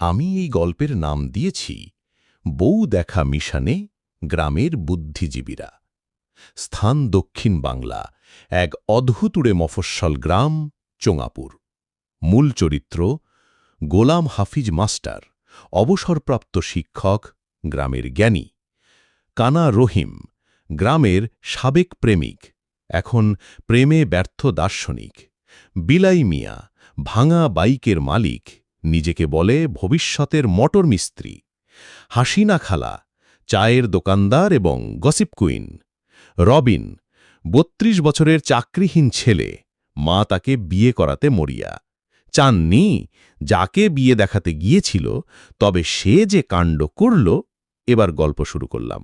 আমি এই গল্পের নাম দিয়েছি বউ দেখা মিশনে গ্রামের বুদ্ধিজীবীরা। স্থান দক্ষিণ বাংলা, এক অদ্ভুতুড়ে মফস্বল গ্রাম চোঙাপুর। মূল চরিত্র গোলাম হাফিজ মাস্টার, অবসরপ্রাপ্ত শিক্ষক, গ্রামের জ্ঞানী। কানা রহিম, গ্রামের সাবেক প্রেমিক, এখন প্রেমে ব্যর্থ দার্শনিক। বিলাই মিয়া, ভাঙা বাইকের মালিক, নিজেকে বলে ভবিষ্যতের মটর মিস্ত্রি। হাসিনা খালা, চায়ের দোকানদার এবং গসিপ কুইন। রবিন, ৩২ বছরের চাকরিহীন ছেলে, মা তাকে বিয়ে করাতে মরিয়া। চাননি, যাকে বিয়ে দেখাতে গিয়েছিল, তবে সে যে কাণ্ড করল। এবার গল্প শুরু করলাম।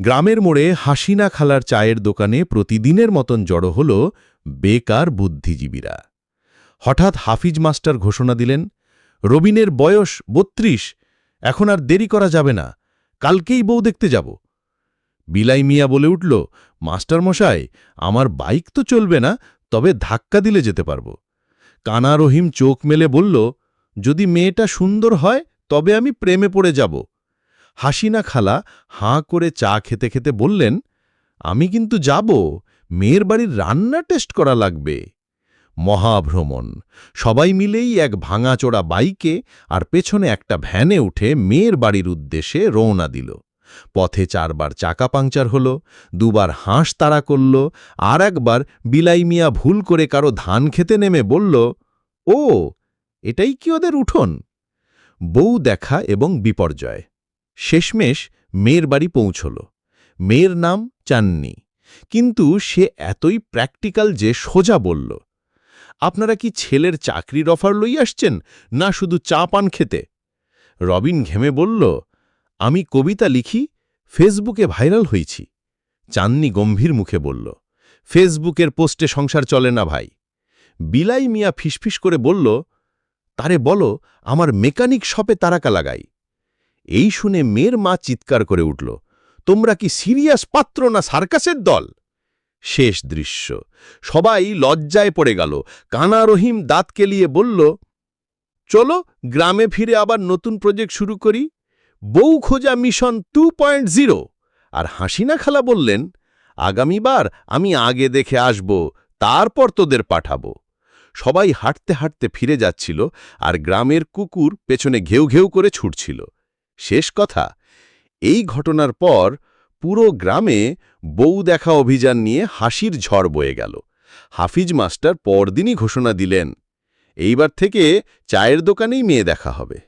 গ্রামের মোড়ে হাসিনা খালার চায়ের দোকানে প্রতিদিনের মতন জড়ো হল বেকার বুদ্ধিজীবীরা। হঠাৎ হাফিজ মাস্টার ঘোষণা দিলেন, রবিনের বয়স ৩২, এখন আর দেরি করা যাবে না, কালকেই বউ দেখতে যাব। বিলাই মিয়া বলে উঠল, মাস্টার মশাই, আমার বাইক তো চলবে না, তবে ধাক্কা দিলে যেতে পারব। কানা রহিম চোখ মেলে বলল, যদি মেয়েটা সুন্দর হয় তবে আমি প্রেমে পড়ে যাব। হাসিনা খালা হাঁ করে চা খেতে খেতে বললেন, আমি কিন্তু যাব, মেয়ের বাড়ির রান্না টেস্ট করা লাগবে। মহাভ্রমণ, সবাই মিলেই এক ভাঙাচোরা বাইকে আর পেছনে একটা ভ্যানে উঠে মেয়ের বাড়ির উদ্দেশ্যে রওনা দিল। পথে 4 বার চাকা পাংচার হল, 2 বার হাঁস তাড়া করল, আর একবার বিলাই মিয়া ভুল করে কারো ধান খেতে নেমে বলল, ও, এটাই কি ওদের উঠোন? বউ দেখা এবং বিপর্যয়। শেষমেশ মেয়ের বাড়ি পৌঁছল। মেয়ের নাম চাননি, কিন্তু সে এতই প্র্যাকটিক্যাল যে সোজা বলল, আপনারা কি ছেলের চাকরির অফার লই আসছেন, না শুধু চা পান খেতে? রবিন ঘেমে বলল, আমি কবিতা লিখি, ফেসবুকে ভাইরাল হয়েছি। চাননি গম্ভীর মুখে বলল, ফেসবুকের পোস্টে সংসার চলে না ভাই। বিলাই মিয়া ফিসফিস করে বলল, তারে বলো আমার মেকানিক শপে তারাকা লাগাই। এই শুনে মেয়ের মা চিৎকার করে উঠল, তোমরা কি সিরিয়াস পাত্র না সার্কাসের দল? শেষ দৃশ্য, সবাই লজ্জায় পড়ে গেল। কানা রহিম দাঁত কেলিয়ে বলল, চলো গ্রামে ফিরে আবার নতুন প্রজেক্ট শুরু করি, বউ খোঁজা মিশন 2.0। আর হাসিনা খালা বললেন, আগামীবার আমি আগে দেখে আসব, তারপর তোদের পাঠাবো। সবাই হাঁটতে হাঁটতে ফিরে যাচ্ছিল, আর গ্রামের কুকুর পেছনে ঘেউ ঘেউ করে ছুটছিল। শেষ কথা, এই ঘটনার পর পুরো গ্রামে বউ দেখা অভিযান নিয়ে হাসির ঝড় বয়ে গেল। হাফিজ মাস্টার পরদিনই ঘোষণা দিলেন, এইবার থেকে চায়ের দোকানেই মেয়ে দেখা হবে।